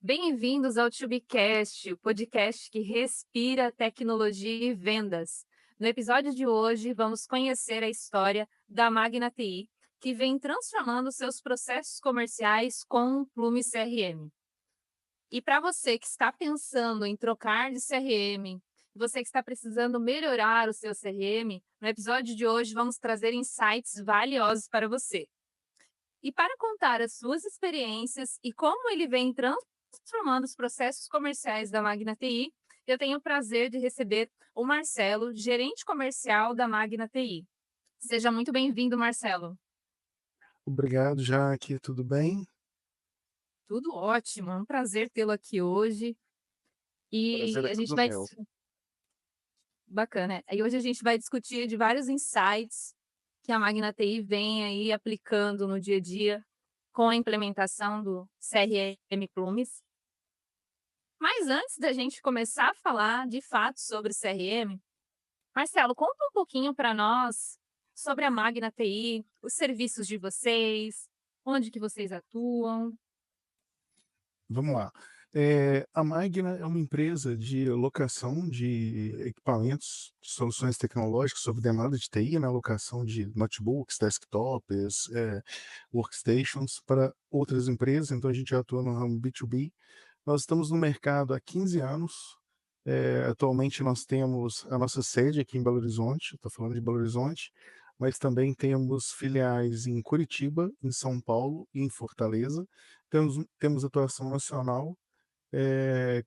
Bem-vindos ao TubeCast, o podcast que respira tecnologia e vendas. No episódio de hoje, vamos conhecer a história da Magna TI, que vem transformando seus processos comerciais com o Plume CRM. E para você que está pensando em trocar de CRM, você que está precisando melhorar o seu CRM, no episódio de hoje vamos trazer insights valiosos para você. E para contar as suas experiências e como ele vem transformando os processos comerciais da Magna TI, eu tenho o prazer de receber o Marcelo, gerente comercial da Magna TI. Seja muito bem-vindo, Marcelo. Obrigado, Jaque. Tudo bem? Tudo ótimo, é um prazer tê-lo aqui hoje. Prazer E é a gente todo vai. meu. Bacana. E hoje a gente vai discutir de vários insights que a Magna TI vem aí aplicando no dia a dia com a implementação do CRM Plumes. Mas antes da gente começar a falar de fato sobre CRM, Marcelo, conta um pouquinho para nós sobre a Magna TI, os serviços de vocês, onde que vocês atuam. Vamos lá. A Magna é uma empresa de locação de equipamentos, de soluções tecnológicas sob demanda de TI, né? Locação de notebooks, desktops, workstations para outras empresas. Então, a gente atua no ramo B2B. Nós estamos no mercado há 15 anos. Atualmente, nós temos a nossa sede aqui em Belo Horizonte, estou falando de Belo Horizonte, mas também temos filiais em Curitiba, em São Paulo e em Fortaleza. Temos atuação nacional,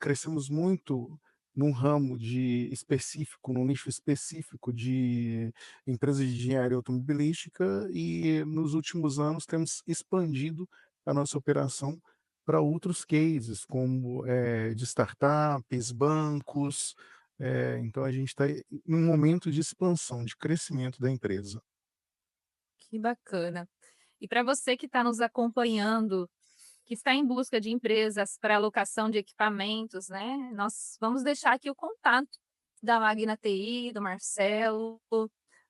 crescemos muito num ramo num nicho específico de empresas de engenharia automobilística e nos últimos anos temos expandido a nossa operação para outros cases, como de startups, bancos. Então a gente está em um momento de expansão, de crescimento da empresa. Que bacana. E para você que está nos acompanhando, que está em busca de empresas para alocação de equipamentos, né? Nós vamos deixar aqui o contato da Magna TI, do Marcelo,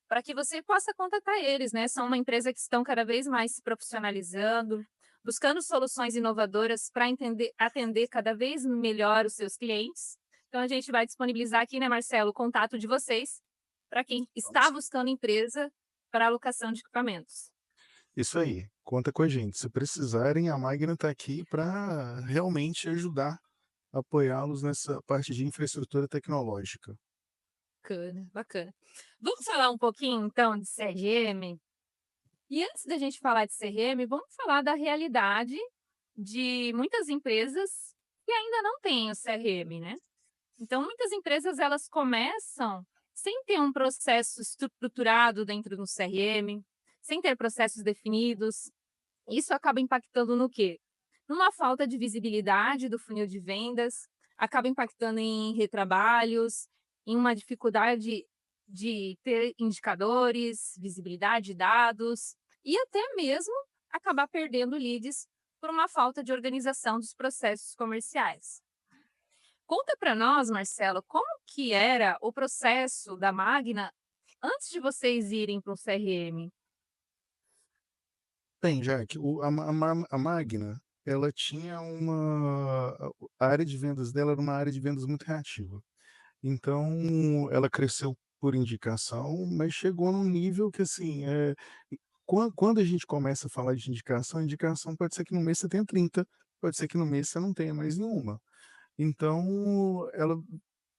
para que você possa contatar eles, né? São uma empresa que estão cada vez mais se profissionalizando, buscando soluções inovadoras para atender cada vez melhor os seus clientes. Então a gente vai disponibilizar aqui, né, Marcelo, o contato de vocês para quem está buscando empresa para alocação de equipamentos. Isso aí, conta com a gente. Se precisarem, a Magna está aqui para realmente ajudar, apoiá-los nessa parte de infraestrutura tecnológica. Bacana, bacana. Vamos falar um pouquinho então de CRM? E antes da gente falar de CRM, vamos falar da realidade de muitas empresas que ainda não têm o CRM, né? Então, muitas empresas elas começam sem ter um processo estruturado dentro do CRM, sem ter processos definidos. Isso acaba impactando no quê? Numa falta de visibilidade do funil de vendas, acaba impactando em retrabalhos, em uma dificuldade de ter indicadores, visibilidade de dados e até mesmo acabar perdendo leads por uma falta de organização dos processos comerciais. Conta para nós, Marcelo, como que era o processo da Magna antes de vocês irem para o CRM? Tem, Jack, a Magna, ela tinha a área de vendas dela era uma área de vendas muito reativa. Então, ela cresceu por indicação, mas chegou num nível que, assim, quando a gente começa a falar de indicação, indicação pode ser que no mês você tenha 30, pode ser que no mês você não tenha mais nenhuma. Então, ela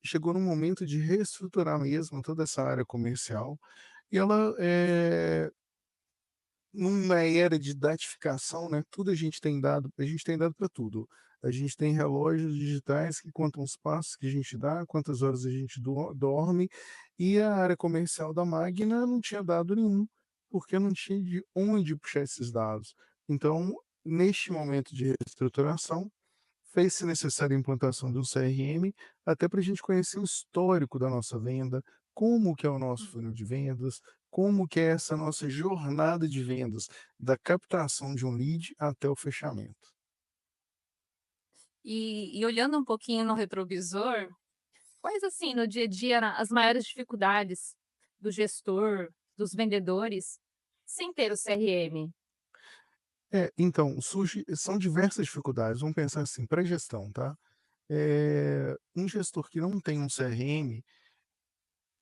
chegou num momento de reestruturar mesmo toda essa área comercial, e ela, numa era de datificação, né, tudo a gente tem dado para tudo. A gente tem relógios digitais que contam os passos que a gente dá, quantas horas a gente dorme, e a área comercial da Magna não tinha dado nenhum, porque não tinha de onde puxar esses dados. Então, neste momento de reestruturação, fez-se necessária a implantação de um CRM, até para a gente conhecer o histórico da nossa venda, como que é o nosso funil de vendas, como que é essa nossa jornada de vendas, da captação de um lead até o fechamento. E olhando um pouquinho no retrovisor, quais, assim, no dia a dia, as maiores dificuldades do gestor, dos vendedores, sem ter o CRM? Então, são diversas dificuldades, vamos pensar assim, para gestão, tá. Um gestor que não tem um CRM,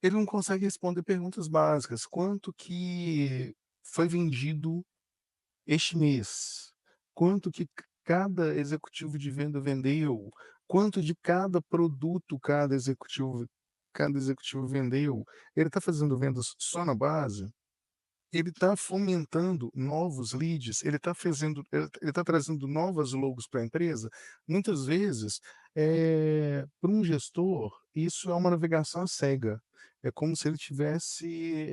ele não consegue responder perguntas básicas, quanto que foi vendido este mês, quanto que cada executivo de venda vendeu, quanto de cada produto cada executivo vendeu. Ele está fazendo vendas só na base? Ele está fomentando novos leads, ele tá trazendo novas logos para a empresa. Muitas vezes, para um gestor, isso é uma navegação às cega. É como se ele estivesse,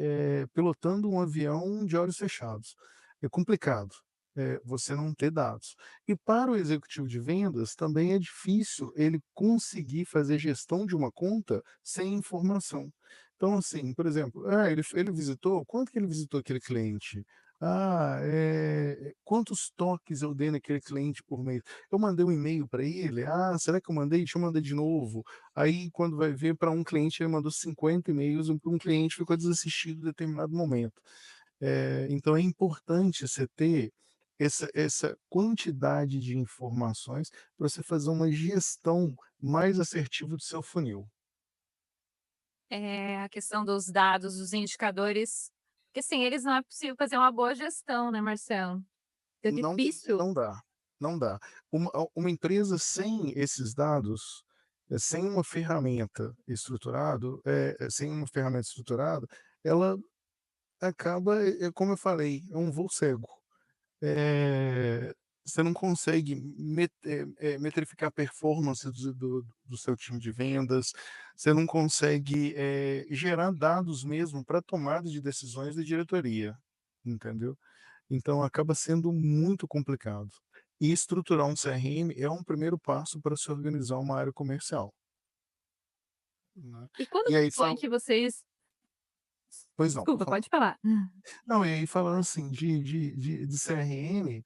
pilotando um avião de olhos fechados. É complicado, você não ter dados. E para o executivo de vendas, também é difícil ele conseguir fazer gestão de uma conta sem informação. Então, assim, por exemplo, ele visitou, quanto que ele visitou aquele cliente? Quantos toques eu dei naquele cliente por mês? Eu mandei um e-mail para ele? Será que eu mandei? Deixa eu mandar de novo. Aí, quando vai ver, para um cliente ele mandou 50 e-mails, para um cliente ficou desassistido em determinado momento. Então é importante você ter essa quantidade de informações para você fazer uma gestão mais assertiva do seu funil. A questão dos dados, dos indicadores, porque sem eles não é possível fazer uma boa gestão, né, Marcelo? É Não difícil. não dá, não dá. Uma empresa sem esses dados, sem uma ferramenta estruturada, ela acaba, como eu falei, é um voo cego. Eh, Você não consegue metrificar a performance do seu time de vendas, você não consegue, gerar dados mesmo para tomada de decisões da diretoria, entendeu? Então acaba sendo muito complicado. E estruturar um CRM é um primeiro passo para se organizar uma área comercial, né. E quando E que aí foi fala que vocês Pois não, por desculpa, favor. pode falar. Não, e aí falando assim de CRM,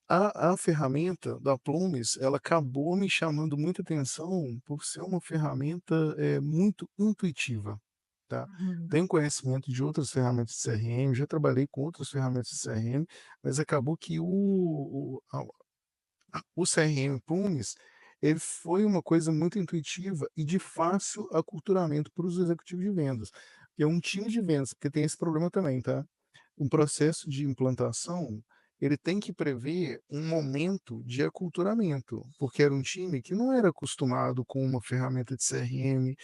a ferramenta da Plumes, ela acabou me chamando muita atenção por ser uma ferramenta, muito intuitiva, tá. Uhum. Tenho conhecimento de outras ferramentas de CRM, já trabalhei com outras ferramentas de CRM, mas acabou que o CRM Plumes, ele foi uma coisa muito intuitiva e de fácil aculturamento para os executivos de vendas. É um time de vendas, porque tem esse problema também, tá. Um processo de implantação, ele tem que prever um momento de aculturamento, porque era um time que não era acostumado com uma ferramenta de CRM,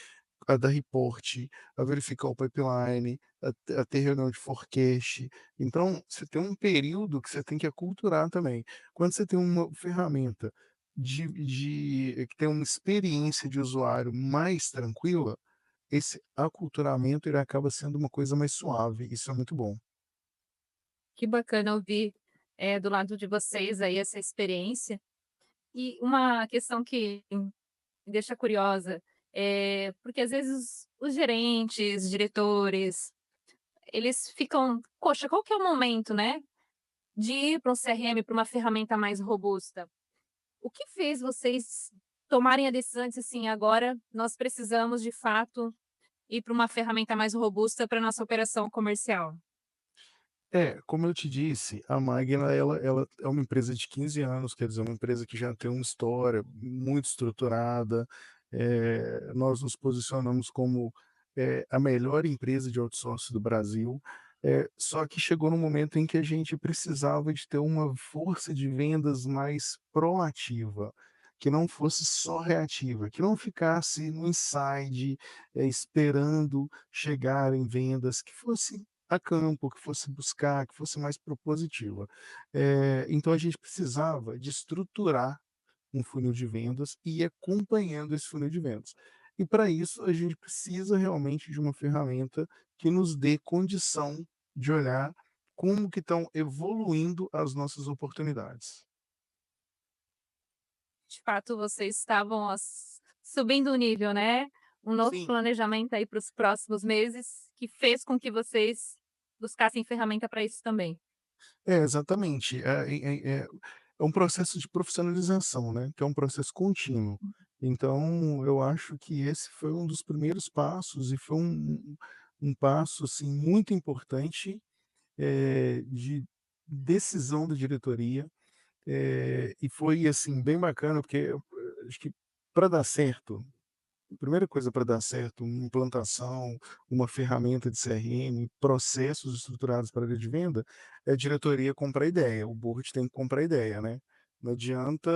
a dar reporte, a verificar o pipeline, a ter reunião de forecast. Então, você tem um período que você tem que aculturar também. Quando você tem uma ferramenta que tem uma experiência de usuário mais tranquila, esse aculturamento ele acaba sendo uma coisa mais suave, isso é muito bom. Que bacana ouvir, do lado de vocês aí essa experiência. E uma questão que me deixa curiosa, porque às vezes os gerentes, diretores, eles ficam: "Poxa, qual que é o momento, né, de ir para um CRM, para uma ferramenta mais robusta?". O que fez vocês tomarem a decisão de assim: "Agora nós precisamos de fato ir para uma ferramenta mais robusta para nossa operação comercial"? Como eu te disse, a Magna ela é uma empresa de 15 anos, quer dizer, uma empresa que já tem uma história muito estruturada, nós nos posicionamos como, a melhor empresa de outsourcing do Brasil, só que chegou num momento em que a gente precisava de ter uma força de vendas mais proativa, que não fosse só reativa, que não ficasse no inside, esperando chegar em vendas, que fosse a campo, que fosse buscar, que fosse mais propositiva. Então a gente precisava de estruturar um funil de vendas e ir acompanhando esse funil de vendas. E para isso a gente precisa realmente de uma ferramenta que nos dê condição de olhar como que estão evoluindo as nossas oportunidades. De fato, vocês estavam subindo o nível, né? Um novo Sim. planejamento aí para os próximos meses, que fez com que vocês buscassem ferramenta para isso também. Exatamente. É um processo de profissionalização, né, que é um processo contínuo. Então, eu acho que esse foi um dos primeiros passos e foi um passo, assim, muito importante, de decisão da diretoria, e foi, assim, bem bacana, porque acho que para dar certo, a primeira coisa para dar certo, uma implantação, uma ferramenta de CRM, processos estruturados para a área de venda, é a diretoria comprar ideia, o board tem que comprar ideia, né. Não adianta,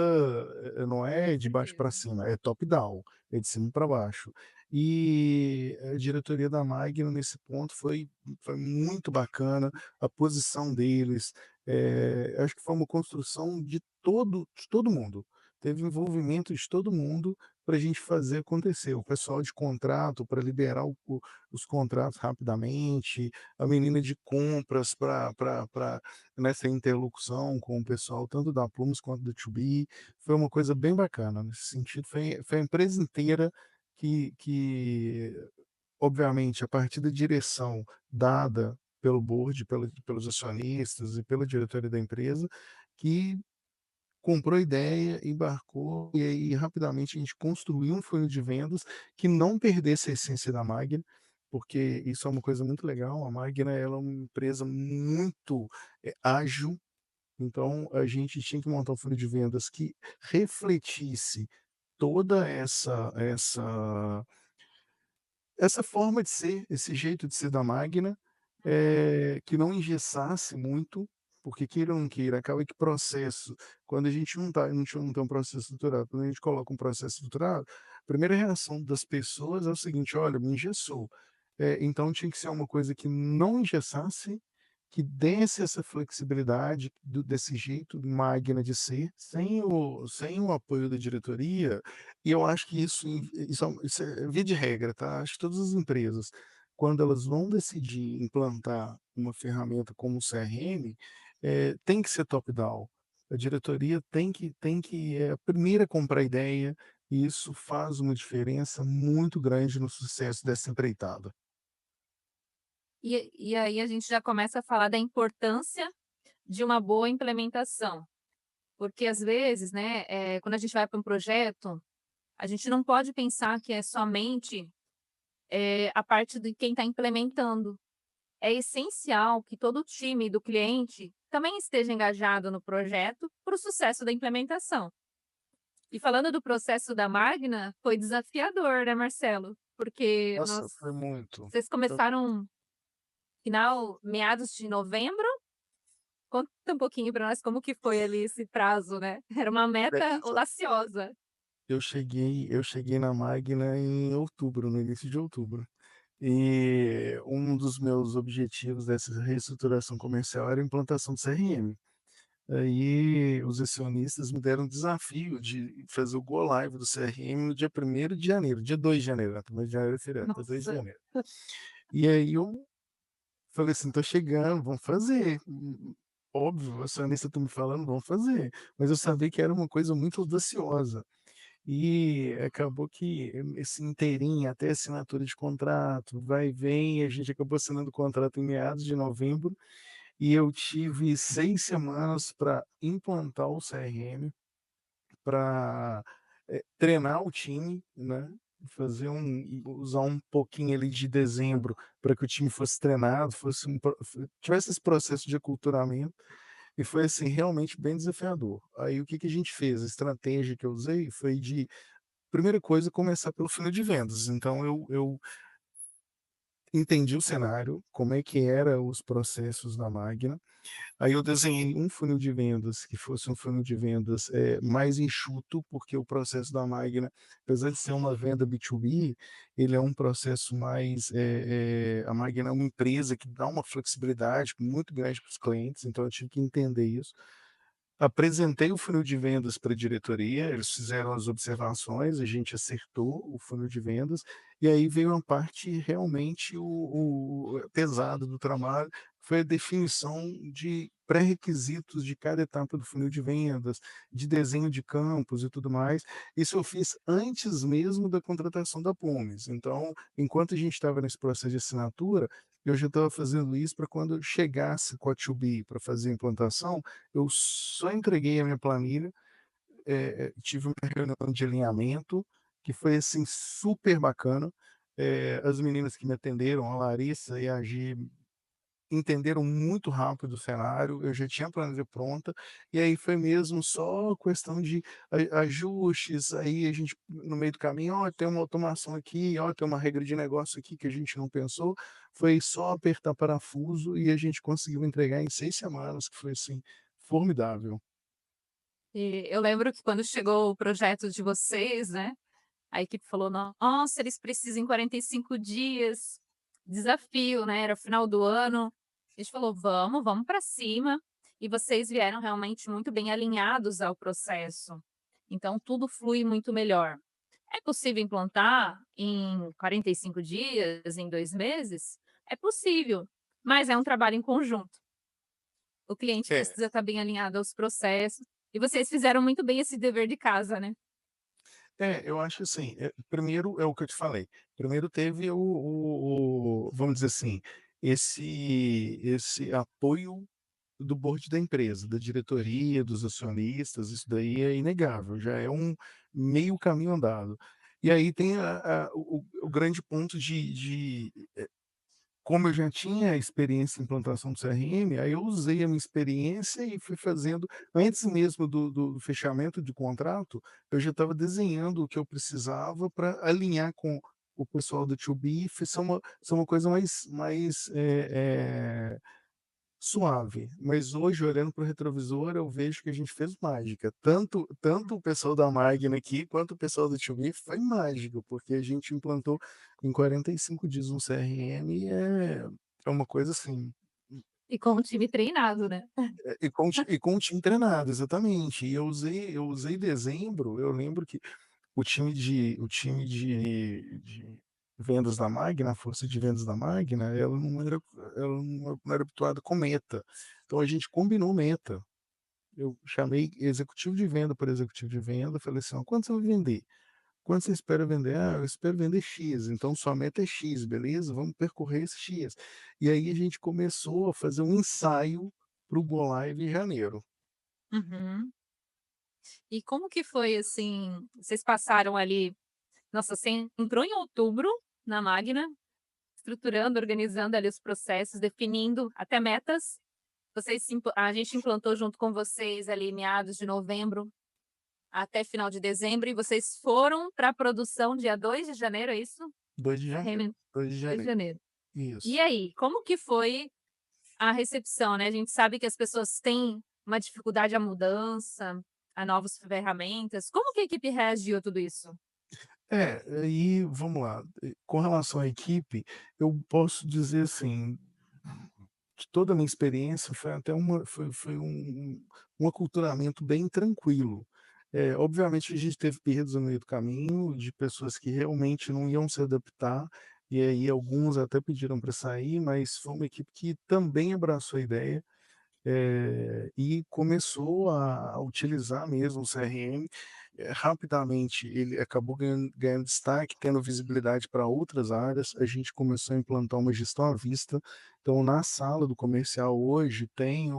não Com é de baixo para certeza. cima, é top down, é de cima para baixo. E a diretoria da Magno nesse ponto foi muito bacana, a posição deles, acho que foi uma construção de todo mundo, teve envolvimento de todo mundo para a gente fazer acontecer. O pessoal de contrato para liberar os contratos rapidamente, a menina de compras para nessa interlocução com o pessoal tanto da Plumas quanto da 2B, foi uma coisa bem bacana nesse sentido, foi a empresa inteira que obviamente a partir da direção dada pelo board, pelos acionistas e pela diretoria da empresa, que comprou a ideia, embarcou, e aí rapidamente a gente construiu um funil de vendas que não perdesse a essência da Magna, porque isso é uma coisa muito legal. A Magna ela é uma empresa muito, ágil, então a gente tinha que montar um funil de vendas que refletisse toda essa forma de ser, esse jeito de ser da Magna, que não engessasse muito, porque queira ou não queira, acaba que processo, quando a gente não tem um processo estruturado, quando a gente coloca um processo estruturado, a primeira reação das pessoas é o seguinte: "Olha, me engessou". Então tinha que ser uma coisa que não engessasse, que desse essa flexibilidade desse jeito Magna de ser, sem o apoio da diretoria, e eu acho que isso é via de regra, tá. Acho que todas as empresas, quando elas vão decidir implantar uma ferramenta como o CRM, tem que ser top down. A diretoria tem que é a primeira a comprar a ideia, e isso faz uma diferença muito grande no sucesso dessa empreitada. E aí a gente já começa a falar da importância de uma boa implementação, porque às vezes, né, quando a gente vai para um projeto, a gente não pode pensar que é somente, a parte de quem está implementando. É essencial que todo o time do cliente também esteja engajado no projeto para o sucesso da implementação. E falando do processo da Magna, foi desafiador, né, Marcelo? Porque Nossa, foi muito. vocês começaram meados de novembro? Conta um pouquinho para nós como que foi ali esse prazo, né? Era uma meta audaciosa. Eu cheguei na Magna em outubro, no início de outubro. E um dos meus objetivos dessa reestruturação comercial era a implantação do CRM. Aí os acionistas me deram um desafio de fazer o go live do CRM no dia 1º de janeiro, dia 2 de janeiro, né, 1º de janeiro é feriado, dia 2 de Nossa. janeiro. E aí eu falei assim: "Tô chegando, vamos fazer". Óbvio, o acionista tá me falando: "Vamos fazer", mas eu sabia que era uma coisa muito audaciosa. E acabou que esse inteirinho até assinatura de contrato, vai e vem, a gente acabou assinando o contrato em meados de novembro, e eu tive 6 semanas para implantar o CRM, para treinar o time, né, usar um pouquinho ali de dezembro para que o time fosse treinado, fosse tivesse esse processo de aculturamento, e foi, assim, realmente bem desafiador. Aí o que que a gente fez? A estratégia que eu usei foi de primeira coisa, começar pelo funil de vendas. Então eu entendi o cenário, como é que era os processos da Magna, aí eu desenhei um funil de vendas que fosse um funil de vendas, mais enxuto, porque o processo da Magna, apesar de ser uma venda B2B, ele é um processo mais, a Magna é uma empresa que dá uma flexibilidade muito grande para os clientes, então eu tive que entender isso. Apresentei o funil de vendas para a diretoria, eles fizeram as observações, a gente acertou o funil de vendas, e aí veio uma parte realmente pesada do trabalho, foi a definição de pré-requisitos de cada etapa do funil de vendas, de desenho de campos e tudo mais. Isso eu fiz antes mesmo da contratação da Plumes. Então, enquanto a gente estava nesse processo de assinatura, eu já estava fazendo isso para quando eu chegasse com a 2B para fazer a implantação, eu só entreguei a minha planilha, tive uma reunião de alinhamento, que foi, assim, super bacana. As meninas que me atenderam, a Larissa e a Gi, entenderam muito rápido o cenário, eu já tinha a planilha pronta, e aí foi mesmo só questão de ajustes, aí a gente no meio do caminho: "Ó, tem uma automação aqui, ó, tem uma regra de negócio aqui que a gente não pensou", foi só apertar parafuso e a gente conseguiu entregar em 6 semanas, que foi, assim, formidável. E eu lembro que quando chegou o projeto de vocês, né, a equipe falou: "Nossa, eles precisam em 45 dias, desafio", né, era o final do ano. A gente falou: vamos para cima", e vocês vieram realmente muito bem alinhados ao processo, então tudo flui muito melhor. É possível implantar em 45 dias, em 2 meses? É possível, mas é um trabalho em conjunto. O cliente É. precisa estar bem alinhado aos processos, e vocês fizeram muito bem esse dever de casa, né. É, eu acho assim, primeiro é o que eu te falei, primeiro teve o vamos dizer assim, esse apoio do board da empresa, da diretoria, dos acionistas, isso daí é inegável, já é um meio caminho andado. E aí tem o grande ponto de como eu já tinha experiência em implantação do CRM, aí eu usei a minha experiência e fui fazendo antes mesmo do fechamento de contrato, eu já estava desenhando o que eu precisava para alinhar com o pessoal do 2B, ser uma coisa mais, suave. Mas hoje, olhando para o retrovisor, eu vejo que a gente fez mágica. Tanto o pessoal da Magna aqui, quanto o pessoal do 2B foi mágico, porque a gente implantou em 45 dias um CRM e é uma coisa assim, E com o time treinado, né. e com o time treinado, exatamente. E eu usei dezembro, eu lembro que o time de vendas da Magna, a força de vendas da Magna, ela não era habituada com meta. Então a gente combinou meta. Eu chamei executivo de venda por executivo de venda, falei assim: "Ó, quanto você vai vender? Quanto você espera vender?". "Ah, eu espero vender X, então sua meta é X, beleza? Vamos percorrer esse X". E aí a gente começou a fazer um ensaio para o go live em janeiro. Uhum. E como que foi, assim, vocês passaram ali nossa, você entrou em outubro na Magna, estruturando, organizando ali os processos, definindo até metas. A gente implantou junto com vocês ali meados de novembro até final de dezembro e vocês foram para a produção dia 2 de janeiro, é isso? 2 de janeiro, CRM 2 de 2 de janeiro. janeiro. E Isso. aí, como que foi a recepção, né? A gente sabe que as pessoas têm uma dificuldade à mudança, a novas ferramentas. Como que a equipe reagiu a tudo isso? É, aí vamos lá, com relação à equipe, eu posso dizer assim, de toda a minha experiência foi até foi um aculturamento bem tranquilo. Obviamente a gente teve perdas no meio do caminho, de pessoas que realmente não iam se adaptar, e aí alguns até pediram para sair, mas foi uma equipe que também abraçou a ideia, e começou a utilizar mesmo o CRM. Rapidamente ele acabou ganhando destaque, tendo visibilidade para outras áreas, a gente começou a implantar uma gestão à vista, então na sala do comercial hoje tem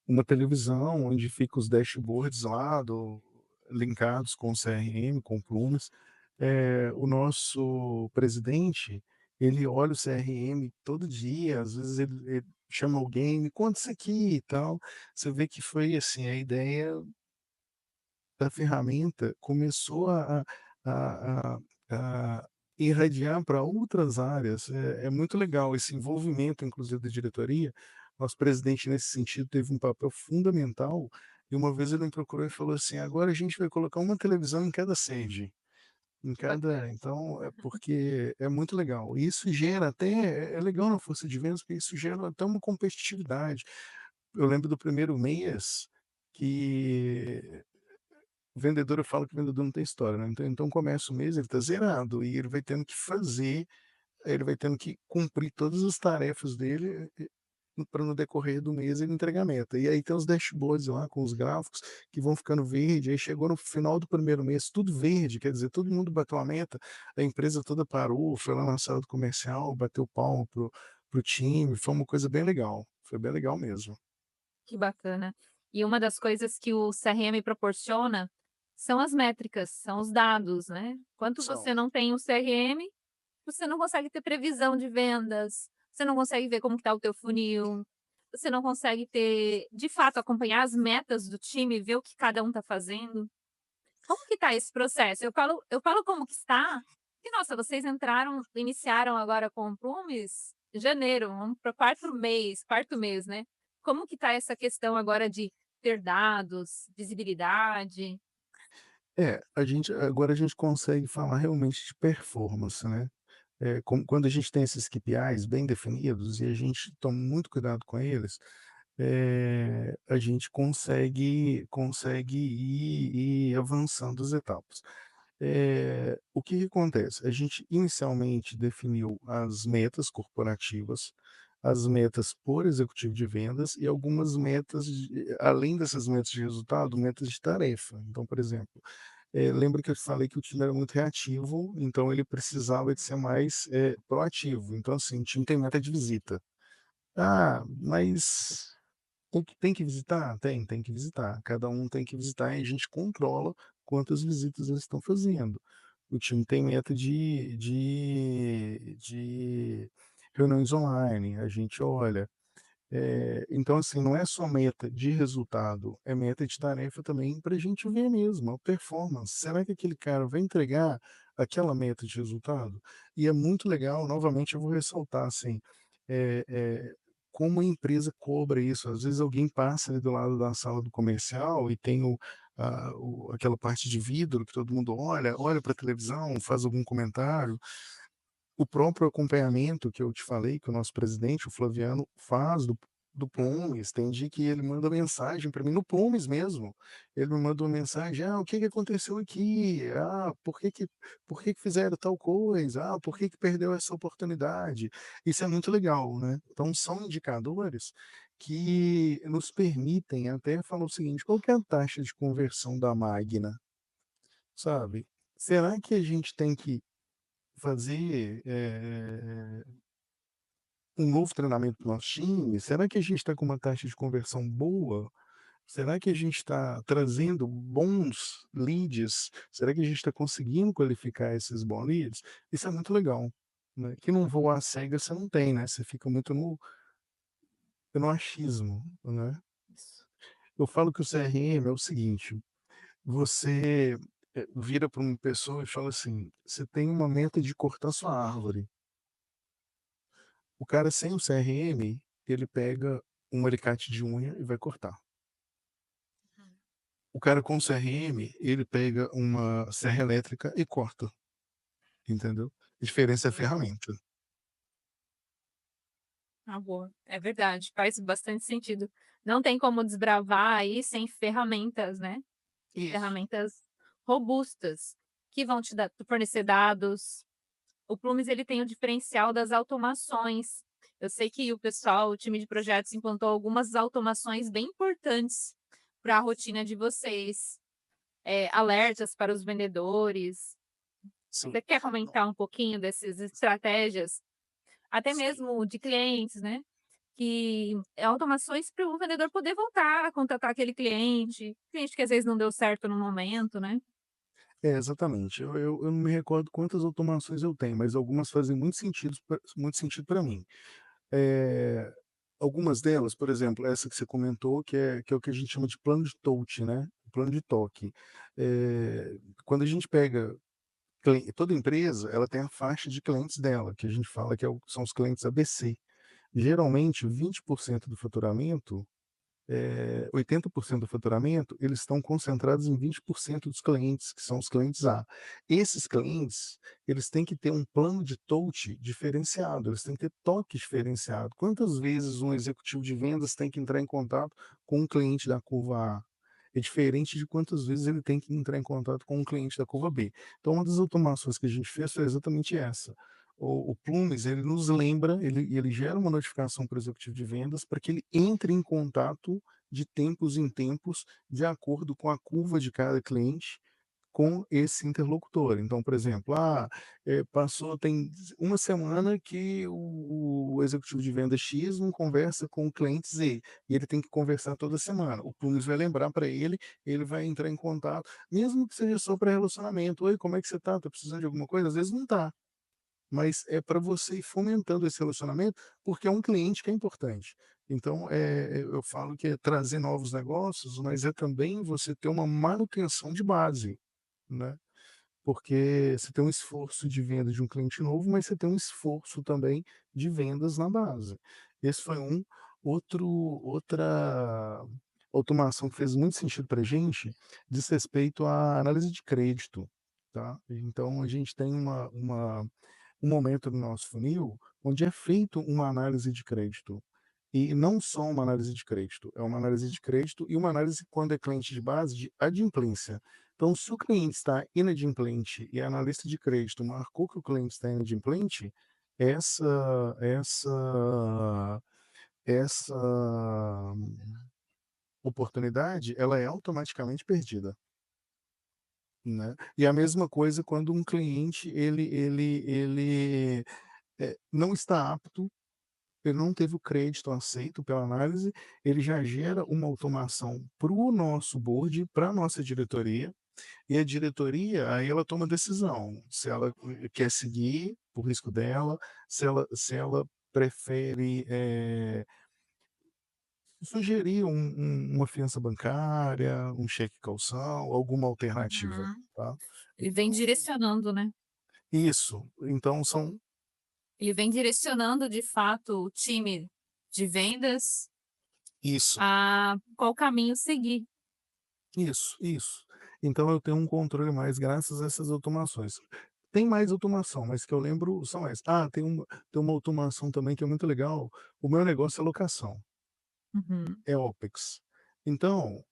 uma televisão onde fica os dashboards lá linkados com o CRM, com o Plumas. O nosso presidente, ele olha o CRM todo dia, às vezes ele chama alguém: "Me conta isso aqui e tal". Você vê que foi assim, a ideia da ferramenta começou a a irradiar para outras áreas. É muito legal esse envolvimento, inclusive, da diretoria. Nosso presidente, nesse sentido, teve um papel fundamental, e uma vez ele me procurou e falou assim: "Agora a gente vai colocar uma televisão em cada sede, em Que bacana. cada". Então, é porque é muito legal. E isso gera até é legal na força de vendas, porque isso gera até uma competitividade. Eu lembro do primeiro mês que o vendedor, eu falo que o vendedor não tem história, né, então começa o mês, ele está zerado e ele vai tendo que fazer, ele vai tendo que cumprir todas as tarefas dele, para no decorrer do mês ele entregar a meta. E aí tem os dashboards lá com os gráficos que vão ficando verde, aí chegou no final do primeiro mês tudo verde, quer dizer, todo mundo bateu a meta, a empresa toda parou, foi lá na sala do comercial, bateu palma pro time, foi uma coisa bem legal, foi bem legal mesmo. Que bacana. E uma das coisas que o CRM proporciona são as métricas, são os dados, né. Enquanto São. você não tem o CRM, você não consegue ter previsão de vendas, você não consegue ver como que tá o teu funil, você não consegue ter, de fato, acompanhar as metas do time, ver o que cada um tá fazendo. Como que tá esse processo? Eu falo como que está, e nossa, vocês iniciaram agora com o Plumes em janeiro, vamos para o quarto mês, né. Como que tá essa questão agora de ter dados, visibilidade? Agora a gente consegue falar realmente de performance, né. Quando a gente tem esses KPIs bem definidos e a gente toma muito cuidado com eles, a gente consegue ir avançando as etapas. O que que acontece? A gente inicialmente definiu as metas corporativas, as metas por executivo de vendas e algumas metas além dessas metas de resultado, metas de tarefa. Então, por exemplo, lembra que eu te falei que o time era muito reativo, então ele precisava de ser mais, proativo. Então, assim, o time tem meta de visita. "Ah, mas tem que visitar?" Tem que visitar. Cada um tem que visitar e a gente controla quantas visitas eles estão fazendo. O time tem meta de reuniões online, a gente olha. Então, assim, não é só meta de resultado, é meta de tarefa também para a gente ver mesmo a performance. Será que aquele cara vai entregar aquela meta de resultado? E é muito legal, novamente eu vou ressaltar, assim, eh eh, como a empresa cobra isso. Às vezes alguém passa ali do lado da sala do comercial e tem aquela parte de vidro que todo mundo olha para a televisão, faz algum comentário. O próprio acompanhamento que eu te falei, que o nosso presidente, o Flaviano, faz do Plumes, tem dia que ele manda mensagem para mim no Plumes mesmo. Ele me manda uma mensagem: "Ah, o que que aconteceu aqui? Ah, por que que fizeram tal coisa? Ah, por que que perdeu essa oportunidade?". Isso é muito legal, né. Então são indicadores que nos permitem até falar o seguinte: qual que é a taxa de conversão da máquina, sabe? Será que a gente tem que fazer, um novo treinamento para o nosso time? Será que a gente está com uma taxa de conversão boa? Será que a gente está trazendo bons leads? Será que a gente está conseguindo qualificar esses bons leads? Isso é muito legal, né, que num voo às cegas você não tem, né, você fica muito no achismo, né. Isso. Eu falo que o CRM é o seguinte, você, vira para uma pessoa e fala assim: "Você tem uma meta de cortar sua árvore". O cara sem o CRM, ele pega um alicate de unha e vai cortar. O cara com o CRM, ele pega uma serra elétrica e corta, entendeu? A diferença é a ferramenta. Ah, boa. É verdade, faz bastante sentido. Não tem como desbravar aí sem ferramentas, né, Isso. ferramentas robustas, que vão te fornecer dados. O Plumes ele tem o diferencial das automações. Eu sei que o time de projetos implantou algumas automações bem importantes para a rotina de vocês, alertas para os vendedores. Sim. Você quer No comentar um pouquinho dessas estratégias, até sim. mesmo de clientes, né, que automações para o vendedor poder voltar a contatar aquele cliente que às vezes não deu certo no momento, né? Exatamente. Eu não me recordo quantas automações eu tenho, mas algumas fazem muito sentido para mim. Eh, Algumas delas, por exemplo, essa que você comentou, que é o que a gente chama de plano de touch, né, plano de toque. Quando a gente pega toda empresa, ela tem a faixa de clientes dela, que a gente fala que são os clientes ABC. Geralmente 20% do faturamento, 80% do faturamento, eles estão concentrados em 20% dos clientes, que são os clientes A. Esses clientes, eles têm que ter um plano de touch diferenciado, eles têm que ter toque diferenciado. Quantas vezes um executivo de vendas tem que entrar em contato com um cliente da curva A? É diferente de quantas vezes ele tem que entrar em contato com um cliente da curva B. Então, uma das automações que a gente fez foi exatamente essa. O Plumes, ele nos lembra, ele gera uma notificação para o executivo de vendas para que ele entre em contato de tempos em tempos, de acordo com a curva de cada cliente, com esse interlocutor. Então, por exemplo, tem uma semana que o executivo de venda X não conversa com o cliente Z, e ele tem que conversar toda semana. O Plumes vai lembrar para ele vai entrar em contato, mesmo que seja só para relacionamento. "Oi, como é que você tá? Tá precisando de alguma coisa?" Às vezes não tá. mas é para você ir fomentando esse relacionamento, porque é um cliente que é importante. Então, eu falo que é trazer novos negócios, mas é também você ter uma manutenção de base, né. Porque você tem um esforço de venda de um cliente novo, mas você tem um esforço também de vendas na base. Esse foi outra automação que fez muito sentido para a gente, diz respeito à análise de crédito, tá. Então a gente tem um momento no nosso funil, onde é feito uma análise de crédito. E não só uma análise de crédito, é uma análise de crédito e uma análise, quando é cliente de base, de adimplência. Então, se o cliente está inadimplente e a analista de crédito marcou que o cliente está inadimplente, essa oportunidade, ela é automaticamente perdida, né. E a mesma coisa quando um cliente ele não está apto, ele não teve o crédito aceito pela análise, ele já gera uma automação para o nosso board, para a nossa diretoria, e a diretoria, aí ela toma decisão, se ela quer seguir por risco dela, se ela prefere, sugerir uma fiança bancária, um cheque calção, alguma alternativa, Uhum. tá. Ele vem Então direcionando, né. isso, então são Ele vem direcionando de fato o time de vendas isso. a qual caminho seguir. Isso. Então eu tenho um controle mais graças a essas automações. Tem mais automação, mas que eu lembro são essas. Ah, tem uma automação também que é muito legal, o meu negócio é locação, Uhum. é OPEX. Então,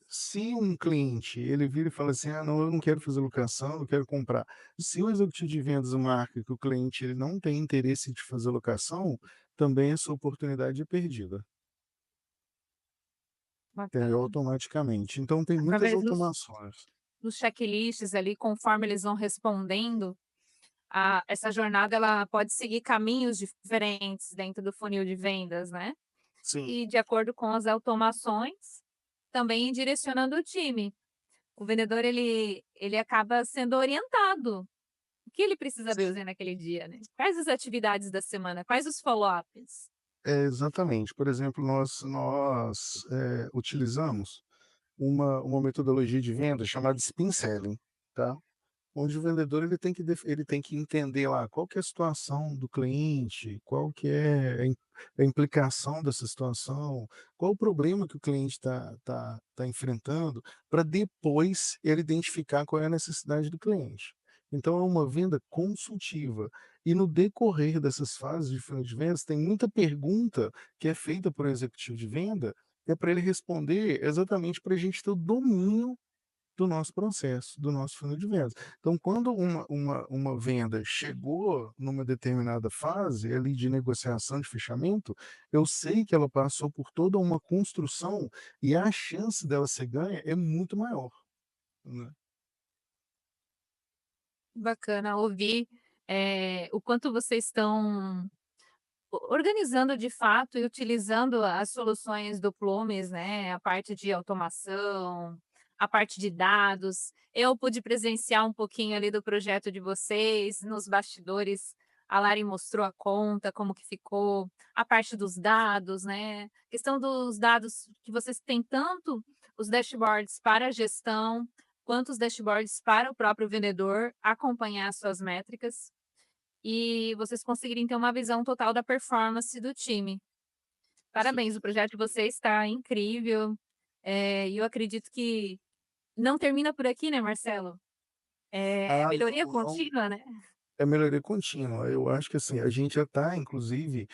se um cliente ele vira e fala assim: "Ah não, eu não quero fazer locação, eu quero comprar". Se o executivo de vendas marca que o cliente ele não tem interesse de fazer locação, também essa oportunidade é perdida, entendeu, Bacana. automaticamente. Então tem muitas Através automações. dos checklists ali, conforme eles vão respondendo, essa jornada ela pode seguir caminhos diferentes dentro do funil de vendas, né. Sim. E de acordo com as automações, também direcionando o time. O vendedor ele acaba sendo orientado. O que ele precisa Sim. fazer naquele dia, né. Quais as atividades da semana, quais os follow-ups. É, exatamente. Por exemplo, nós, utilizamos uma metodologia de venda chamada Spin Selling, tá? Onde o vendedor ele tem que entender lá qual que é a situação do cliente, qual que é a implicação dessa situação, qual o problema que o cliente está enfrentando, para depois ele identificar qual é a necessidade do cliente. Então é uma venda consultiva. E no decorrer dessas fases de funil de vendas, tem muita pergunta que é feita por um executivo de venda, que é para ele responder exatamente para a gente ter o domínio do nosso processo, do nosso funil de vendas. Então, quando uma venda chegou numa determinada fase ali de negociação, de fechamento, eu sei que ela passou por toda uma construção e a chance dela ser ganha é muito maior, né. Bacana ouvir, o quanto vocês estão organizando de fato e utilizando as soluções do Plumes, né, a parte de automação, a parte de dados. Eu pude presenciar um pouquinho ali do projeto de vocês, nos bastidores, a Lari mostrou a conta, como que ficou, a parte dos dados, né, questão dos dados que vocês têm tanto os dashboards para a gestão, quanto os dashboards para o próprio vendedor acompanhar as suas métricas e vocês conseguirem ter uma visão total da performance do time. Sim. Parabéns, o projeto de vocês está incrível, e eu acredito que não termina por aqui, né, Marcelo? É Ah, melhoria não. contínua, né? É melhoria contínua. Eu acho que, assim, a gente já está inclusive,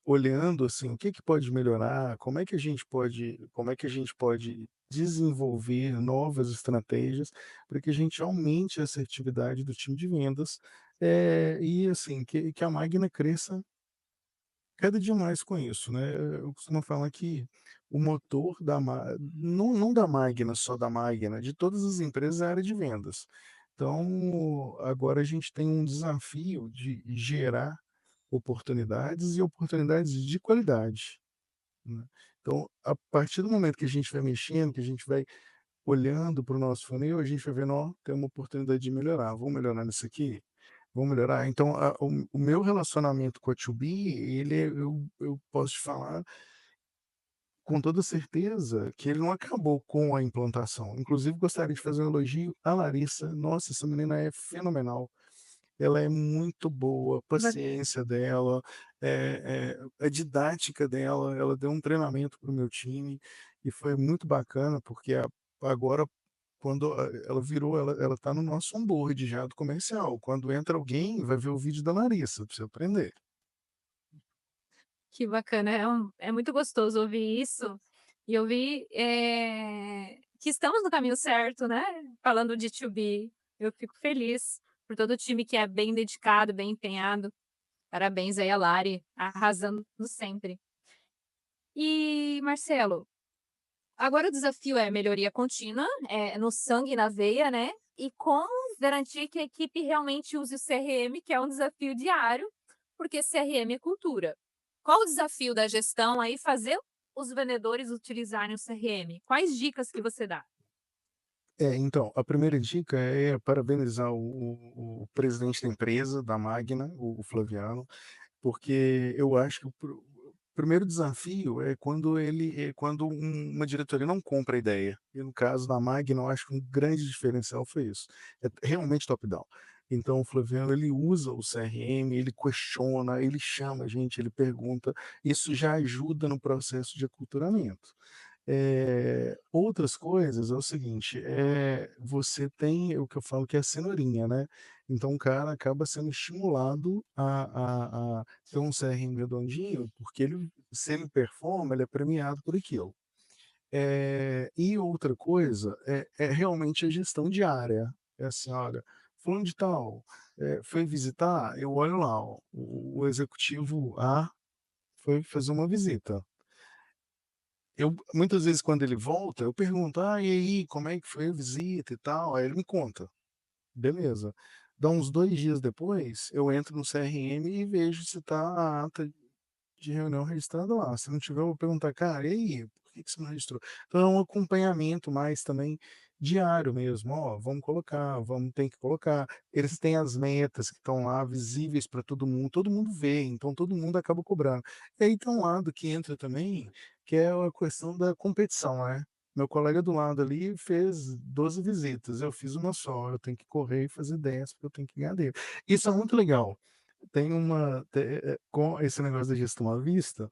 olhando, assim, o que que pode melhorar, como é que a gente pode desenvolver novas estratégias para que a gente aumente a assertividade do time de vendas, e assim, que a máquina cresça cada dia mais com isso, né. Eu costumo falar que o motor da ma não da Magna, só da Magna, de todas as empresas é a área de vendas. Então, agora a gente tem um desafio de gerar oportunidades e oportunidades de qualidade, né. Então, a partir do momento que a gente vai mexendo, que a gente vai olhando para o nosso funil, a gente vai vendo: "Ó, tem uma oportunidade de melhorar, vamos melhorar nisso aqui?". vou melhorar. Então, o meu relacionamento com a 2B, eu posso te falar com toda certeza que ele não acabou com a implantação. Inclusive, gostaria de fazer um elogio à Larissa. Nossa, essa menina é fenomenal. Ela é muito boa, a Ba paciência dela, a didática dela, ela deu um treinamento para o meu time, e foi muito bacana, porque agora quando ela virou, ela tá no nosso onboard já do comercial. Quando entra alguém, vai ver o vídeo da Larissa, para você aprender. Que bacana, é muito gostoso ouvir isso, e ouvir, que estamos no caminho certo, né, falando de To B. Eu fico feliz por todo o time que é bem dedicado, bem empenhado. Parabéns aí a Lari, arrasando sempre. E Marcelo, agora o desafio é melhoria contínua, é no sangue e na veia, né, e como garantir que a equipe realmente use o CRM, que é um desafio diário, porque CRM é cultura. Qual o desafio da gestão aí fazer os vendedores utilizarem o CRM? Quais dicas que você dá? Então, a primeira dica é parabenizar o presidente da empresa, da Magna, o Flaviano, porque eu acho que o primeiro desafio é quando uma diretoria não compra a ideia, e no caso da Magna, eu acho que um grande diferencial foi isso, é realmente top-down. Então o Flaviano, ele usa o CRM, ele questiona, ele chama a gente, ele pergunta, isso já ajuda no processo de aculturamento. Outras coisas é o seguinte, você tem o que eu falo que é a cenourinha, né, então o cara acaba sendo estimulado a ter um CRM redondinho, porque se ele performa, ele é premiado por aquilo. E outra coisa é realmente a gestão diária, é assim: "Olha, fulano de tal, foi visitar", eu olho lá, ó, o executivo A foi fazer uma visita. Eu muitas vezes quando ele volta, eu pergunto: "Ah, e aí, como é que foi a visita e tal?" Aí ele me conta. Beleza. Dá uns 2 dias depois, eu entro no CRM e vejo se tá a ata de reunião registrada lá. Se não tiver, eu vou perguntar: "Cara, e aí, por que que você não registrou?" Então é um acompanhamento mais também diário mesmo: "Ó, vamos colocar, vamos tem que colocar". Eles têm as metas que estão lá visíveis para todo mundo vê, então todo mundo acaba cobrando. E aí tem um lado que entra também, que é a questão da competição, né. Meu colega do lado ali fez 12 visitas, eu fiz uma só, eu tenho que correr e fazer 10 porque eu tenho que ganhar dele. Isso é muito legal. Com esse negócio da gestão à vista,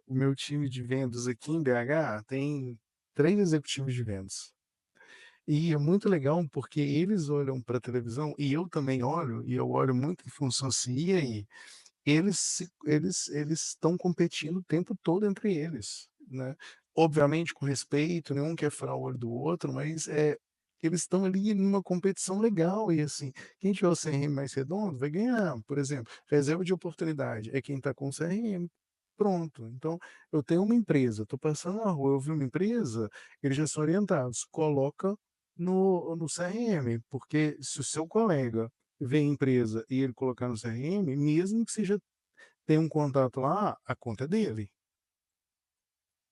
o meu time de vendas aqui em BH tem 3 executivos de vendas. E é muito legal, porque eles olham para a televisão e eu também olho, e eu olho muito em função assim: "E aí?" Eles estão competindo o tempo todo entre eles, né. Obviamente com respeito, nenhum quer furar o olho do outro, mas, eles estão ali numa competição legal e, assim, quem tiver o CRM mais redondo vai ganhar. Por exemplo, reserva de oportunidade é quem está com o CRM, pronto. Então, eu tenho uma empresa, estou passando na rua, eu vi uma empresa, eles já são orientados: "Coloca no CRM", porque se o seu colega vê a empresa e ele colocar no CRM, mesmo que seja tem um contato lá, a conta é dele,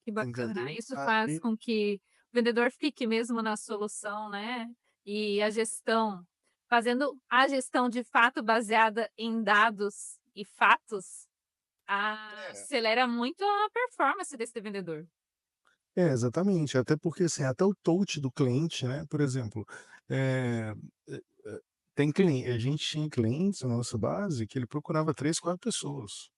Que bacana. entendeu? Isso faz Aí com que o vendedor fique mesmo na solução, né, e a gestão fazendo a gestão de fato baseada em dados e fatos, é, acelera muito a performance desse vendedor. exatamente, até porque, assim, até o touch do cliente, né, por exemplo, eh tem cliente a gente tinha clientes na nossa base que ele procurava 3 4 pessoas.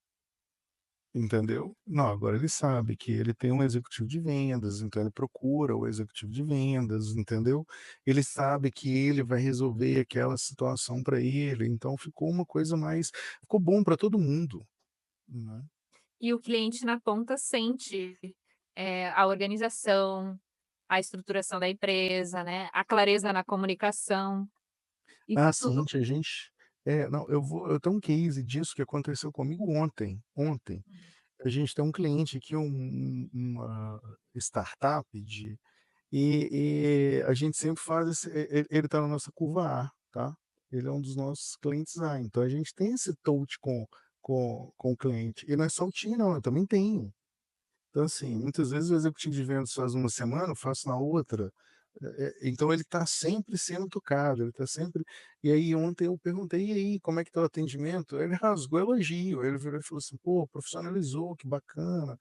Entendeu? Não, agora ele sabe que ele tem um executivo de vendas, então ele procura o executivo de vendas, entendeu? Ele sabe que ele vai resolver aquela situação para ele, então ficou bom para todo mundo, né. E o cliente na ponta sente, a organização, a estruturação da empresa, né, a clareza na comunicação, isso Ah, sim, tudo. tinha gente não, eu tenho um case disso que aconteceu comigo ontem. A gente tem um cliente aqui, uma startup e a gente sempre faz ele está na nossa curva A, tá. Ele é um dos nossos clientes A, então a gente tem esse touch com o cliente. E não é só o time não, eu também tenho. Então, assim, muitas vezes o executivo de vendas faz uma semana, eu faço na outra. Então ele está sempre sendo tocado, ele está sempre. E aí ontem eu perguntei: "E aí, como é que está o atendimento?" Ele rasgou elogio, ele virou e falou assim: "Pô, profissionalizou, que bacana,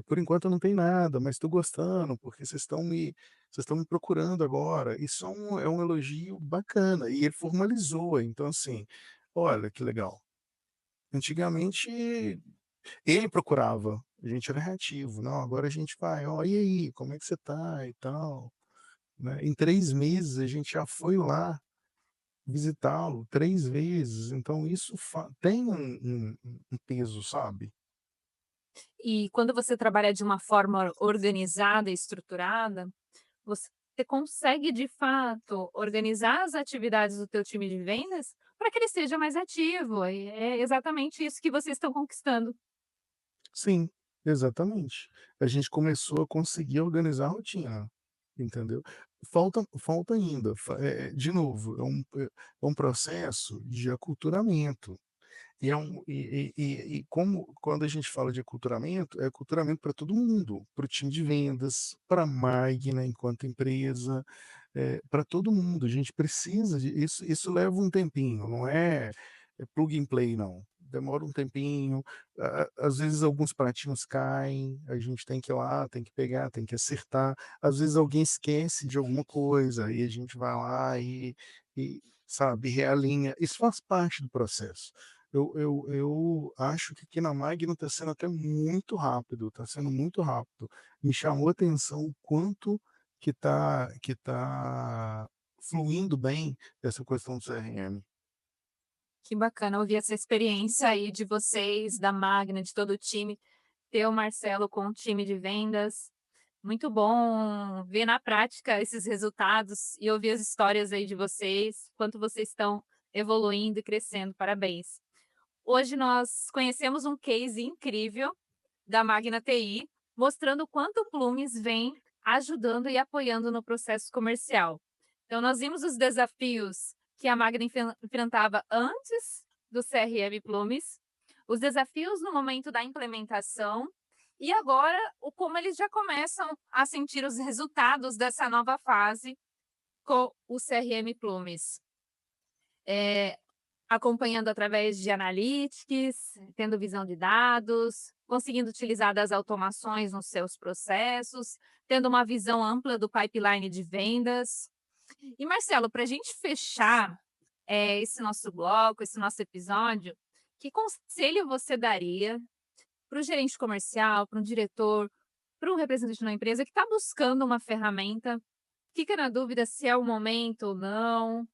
por enquanto não tem nada, mas estou gostando, porque vocês estão me procurando agora". Isso é um elogio bacana, e ele formalizou, então assim, olha que legal. Antigamente ele procurava, a gente era reativo, não, agora a gente vai: "Ó, e aí, como é que você tá e tal", né. Em 3 meses a gente já foi lá visitá-lo 3 vezes, então isso tem um peso, sabe. E quando você trabalha de uma forma organizada e estruturada, você consegue de fato organizar as atividades do teu time de vendas para que ele seja mais ativo, e é exatamente isso que vocês estão conquistando. Sim, exatamente. A gente começou a conseguir organizar a rotina, entendeu. Falta ainda, de novo, é um processo de aculturamento. E é um e como quando a gente fala de aculturamento, é aculturamento para todo mundo, para o time de vendas, para a Magna enquanto empresa, para todo mundo. A gente precisa de isso leva um tempinho, não é plug and play não. Demora um tempinho, às vezes alguns pratinhos caem, a gente tem que ir lá, tem que pegar, tem que acertar. Às vezes alguém esquece de alguma coisa, aí a gente vai lá sabe, realinha. Isso faz parte do processo. Eu acho que aqui na Magno está sendo até muito rápido, está sendo muito rápido. Me chamou a atenção o quanto que tá fluindo bem essa questão do CRM. Que bacana ouvir essa experiência aí de vocês, da Magna, de todo o time, ter o Marcelo com o time de vendas. Muito bom ver na prática esses resultados e ouvir as histórias aí de vocês, quanto vocês estão evoluindo e crescendo. Parabéns. Hoje nós conhecemos um case incrível da Magna TI, mostrando o quanto o Plumes vem ajudando e apoiando no processo comercial. Então, nós vimos os desafios que a Magna enfrentava antes do CRM Plumes, os desafios no momento da implementação e agora o como eles já começam a sentir os resultados dessa nova fase com o CRM Plumes. Eh, Acompanhando através de analytics, tendo visão de dados, conseguindo utilizar das automações nos seus processos, tendo uma visão ampla do pipeline de vendas. E Marcelo, para a gente fechar, esse nosso bloco, esse nosso episódio, que conselho você daria para o gerente comercial, para um diretor, para um representante de uma empresa que está buscando uma ferramenta, fica na dúvida se é o momento ou não,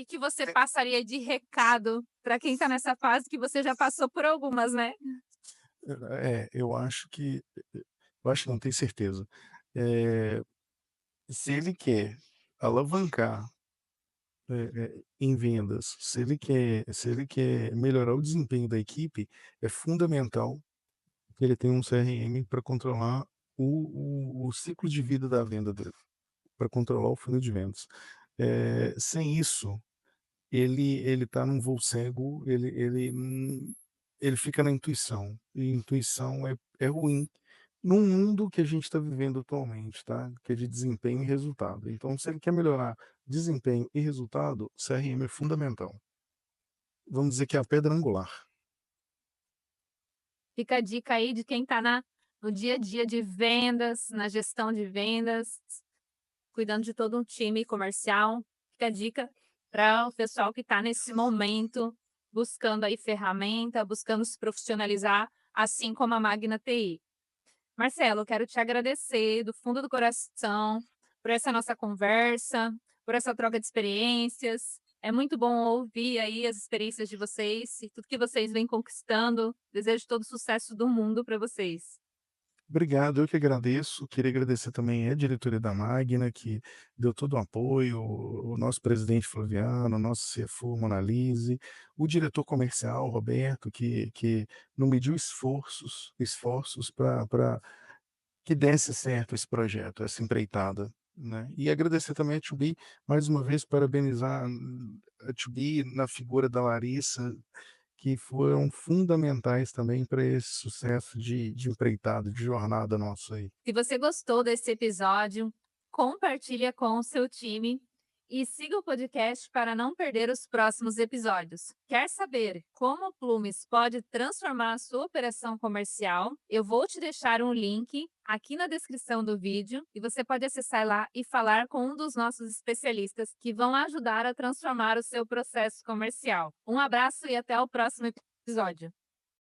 que você passaria de recado para quem está nessa fase que você já passou por algumas, né? Eu acho não, tenho certeza. Eh, Se ele quer alavancar, em vendas, se ele quer melhorar o desempenho da equipe, é fundamental que ele tenha um CRM para controlar o ciclo de vida da venda dele, para controlar o funil de vendas. Sem isso, ele tá num voo cego, ele fica na intuição, e intuição é ruim num mundo que a gente está vivendo atualmente, tá, que é de desempenho e resultado. Então se ele quer melhorar desempenho e resultado, CRM é fundamental. Vamos dizer que é a pedra angular. Fica a dica aí de quem está no dia a dia de vendas, na gestão de vendas, cuidando de todo um time comercial. Fica a dica para o pessoal que está nesse momento buscando aí ferramenta, buscando se profissionalizar, assim como a Magna TI. Marcelo, quero te agradecer do fundo do coração por essa nossa conversa, por essa troca de experiências. É muito bom ouvir aí as experiências de vocês e tudo que vocês vêm conquistando. Desejo todo o sucesso do mundo para vocês. Obrigado, eu que agradeço. Queria agradecer também a diretoria da Magna, que deu todo o apoio, o nosso presidente Flaviano, o nosso CFO Monalise, o diretor comercial Roberto, que não mediu esforços para que desse certo esse projeto, essa empreitada, né. E agradecer também a Tubi, mais uma vez parabenizar a Tubi na figura da Larissa, que foram fundamentais também para esse sucesso de empreitada, de jornada nosso aí. Se você gostou desse episódio, compartilha com o seu time e siga o podcast para não perder os próximos episódios. Quer saber como o Plumes pode transformar a sua operação comercial? Eu vou te deixar um link aqui na descrição do vídeo e você pode acessar lá e falar com um dos nossos especialistas que vão ajudar a transformar o seu processo comercial. Um abraço e até o próximo episódio.